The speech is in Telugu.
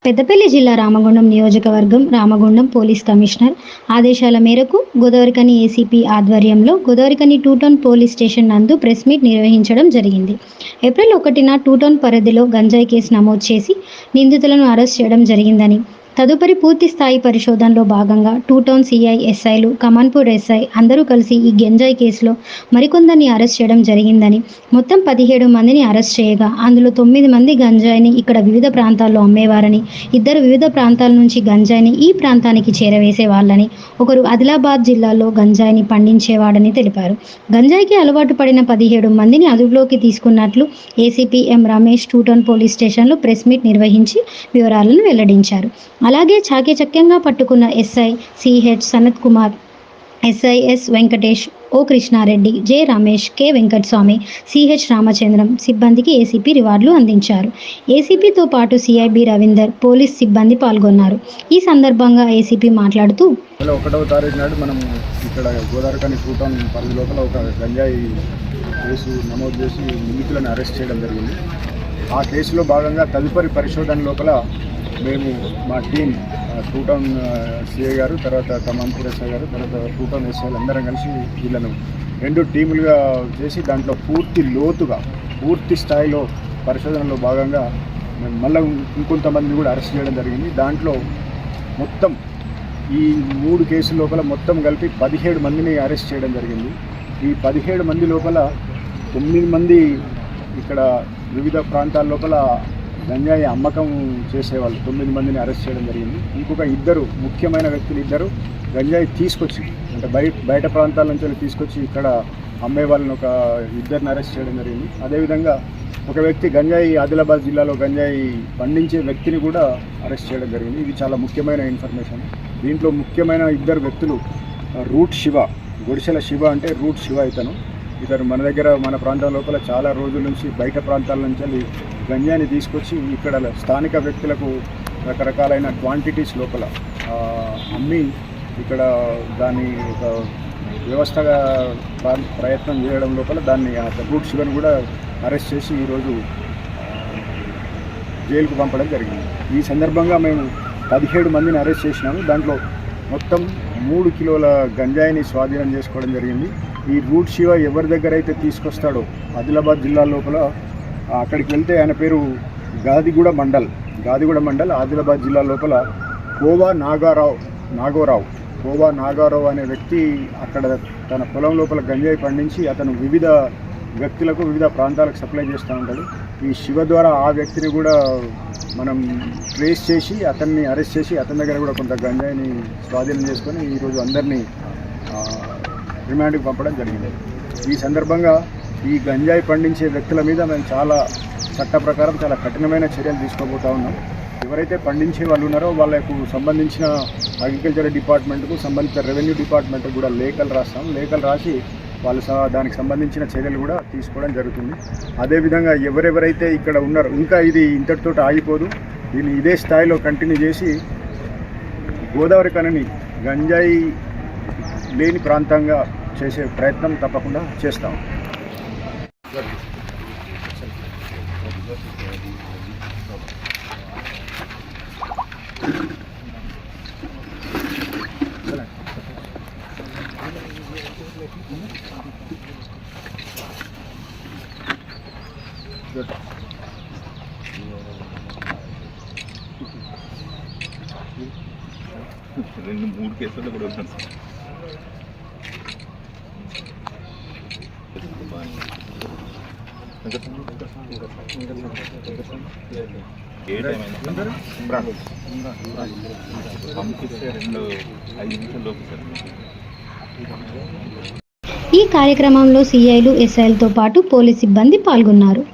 పెద్దపల్లి జిల్లా రామగుండం నియోజకవర్గం రామగుండం పోలీస్ కమిషనర్ ఆదేశాల మేరకు గోదావరిఖని ఏసీపీ ఆధ్వర్యంలో గోదావరిఖని 2 టౌన్ పోలీస్ స్టేషన్ నందు ప్రెస్ మీట్ నిర్వహించడం జరిగింది. ఏప్రిల్ 1న 2 టౌన్ పరిధిలో గంజాయి కేసు నమోదు చేసి నిందితులను అరెస్ట్ చేయడం జరిగిందని, తదుపరి పూర్తి స్థాయి పరిశోధనలో భాగంగా 2 టౌన్ సిఐ, ఎస్ఐలు, కమాన్పూర్ ఎస్ఐ అందరూ కలిసి ఈ గంజాయి కేసులో మరికొందరిని అరెస్ట్ చేయడం జరిగిందని, మొత్తం 17 మందిని అరెస్ట్ చేయగా అందులో 9 మంది గంజాయిని ఇక్కడ వివిధ ప్రాంతాల్లో అమ్మేవారని, 2 వివిధ ప్రాంతాల నుంచి గంజాయిని ఈ ప్రాంతానికి చేరవేసే వాళ్ళని, ఒకరు ఆదిలాబాద్ జిల్లాలో గంజాయిని పండించేవాడని తెలిపారు. గంజాయికి అలవాటు పడిన 17 మందిని అదుపులోకి తీసుకున్నట్లు ఏసీపీ ఎం రమేష్ 2 టౌన్ పోలీస్ స్టేషన్లో ప్రెస్ మీట్ నిర్వహించి వివరాలను వెల్లడించారు. అలాగే చాకచక్యంగా పట్టుకున్న SI CH Sanath Kumar, SIS Venkatesh, ఓ Krishna Reddy, J Ramesh, K Venkataswamy, CH Ramachandram సిబ్బందికి ఏసీపీ రివార్డులు అందించారు. ఏసీపీతో పాటు సిఐబి రవీందర్, పోలీస్ సిబ్బంది పాల్గొన్నారు. ఈ సందర్భంగా ఏసీపీ మాట్లాడుతూ 1వ తారీఖు నాడు మనం ఇక్కడ గోదావరిఖని 2 టౌన్ పరిధి లోపల ఒక గంజాయి కేసు నమోదు చేసి నిందితులను అరెస్ట్ చేయడం జరిగింది. ఆ కేసులో భాగంగా తదుపరి పరిశోధన లోపల మేము మా టీం 2 టౌన్ సిఐ గారు, తర్వాత కమాన్పూర్ ఎస్ఐ గారు, తర్వాత 2 టౌన్ ఎస్ఐలు అందరం కలిసి వీళ్ళను 2 టీములుగా చేసి దాంట్లో పూర్తి లోతుగా పూర్తి స్థాయిలో పరిశోధనలో భాగంగా మేము మళ్ళీ ఇంకొంతమందిని కూడా అరెస్ట్ చేయడం జరిగింది. దాంట్లో మొత్తం ఈ 3 కేసుల లోపల మొత్తం కలిపి 17 మందిని అరెస్ట్ చేయడం జరిగింది. ఈ 17 మంది లోపల 9 మంది ఇక్కడ వివిధ ప్రాంతాల లోపల గంజాయి అమ్మకం చేసేవాళ్ళు 9 మందిని అరెస్ట్ చేయడం జరిగింది. ఇంకొక 2 ముఖ్యమైన వ్యక్తులు 2 గంజాయి తీసుకొచ్చి అంటే బయట ప్రాంతాల నుంచి తీసుకొచ్చి ఇక్కడ అమ్మే వాళ్ళని ఒక 2ని అరెస్ట్ చేయడం జరిగింది. అదేవిధంగా ఒక వ్యక్తి గంజాయి ఆదిలాబాద్ జిల్లాలో గంజాయి పండించే వ్యక్తిని కూడా అరెస్ట్ చేయడం జరిగింది. ఇది చాలా ముఖ్యమైన ఇన్ఫర్మేషన్. దీంట్లో ముఖ్యమైన 2 వ్యక్తులు రూట్ శివ, గుడిసెల శివ అంటే రూట్ శివ ఇతను మన దగ్గర మన ప్రాంతం లోపల చాలా రోజుల నుంచి బయట ప్రాంతాల నుంచి గంజాయిని తీసుకొచ్చి ఇక్కడ స్థానిక వ్యక్తులకు రకరకాలైన క్వాంటిటీస్ లోపల అమ్మి ఇక్కడ దాన్ని ఒక వ్యవస్థగా ప్రయత్నం చేయడం లోపల దాన్ని ఆ రూట్ శివను కూడా అరెస్ట్ చేసి ఈరోజు జైలుకు పంపడం జరిగింది. ఈ సందర్భంగా మేము 17 మందిని అరెస్ట్ చేసినాము. దాంట్లో మొత్తం 3 కిలోల గంజాయిని స్వాధీనం చేసుకోవడం జరిగింది. ఈ రూట్ శివ ఎవరి దగ్గర అయితే తీసుకొస్తాడో ఆదిలాబాద్ జిల్లా లోపల అక్కడికి వెళ్తే ఆయన పేరు గాదిగూడ మండల్ ఆదిలాబాద్ జిల్లా లోపల కోవా నాగారావు అనే వ్యక్తి అక్కడ తన పొలం లోపల గంజాయి పండించి అతను వివిధ వ్యక్తులకు వివిధ ప్రాంతాలకు సప్లై చేస్తూ ఉంటాడు. ఈ శివ ద్వారా ఆ వ్యక్తిని కూడా మనం ట్రేస్ చేసి అతన్ని అరెస్ట్ చేసి అతని దగ్గర కూడా కొంత గంజాయిని స్వాధీనం చేసుకొని ఈరోజు అందరినీ రిమాండ్కి పంపడం జరిగింది. ఈ సందర్భంగా ఈ గంజాయి పండించే వ్యక్తుల మీద మేము చాలా చట్ట ప్రకారం చాలా కఠినమైన చర్యలు తీసుకోబోతూ ఉన్నాం. ఎవరైతే పండించే వాళ్ళు ఉన్నారో వాళ్ళకు సంబంధించిన అగ్రికల్చర్ డిపార్ట్మెంట్కు సంబంధించిన రెవెన్యూ డిపార్ట్మెంట్కి కూడా లేఖలు రాసి వాళ్ళు దానికి సంబంధించిన చర్యలు కూడా తీసుకోవడం జరుగుతుంది. అదేవిధంగా ఎవరెవరైతే ఇక్కడ ఉన్నారో ఇంకా ఇది ఇంతటితో ఆగిపోదు, దీన్ని ఇదే స్థాయిలో కంటిన్యూ చేసి గోదావరిఖనిని గంజాయి లేని ప్రాంతంగా చేసే ప్రయత్నం తప్పకుండా చేస్తాం. రెండు 3 కేసులు కూడా వచ్చాను సార్. ఏ టైం అయింది పంపిస్తే 2-5 నిమిషాల లోపు సార్. ఈ కార్యక్రమంలో సిఐలు, ఎస్ఐలతో పాటు పోలీస్ సిబ్బంది పాల్గొన్నారు.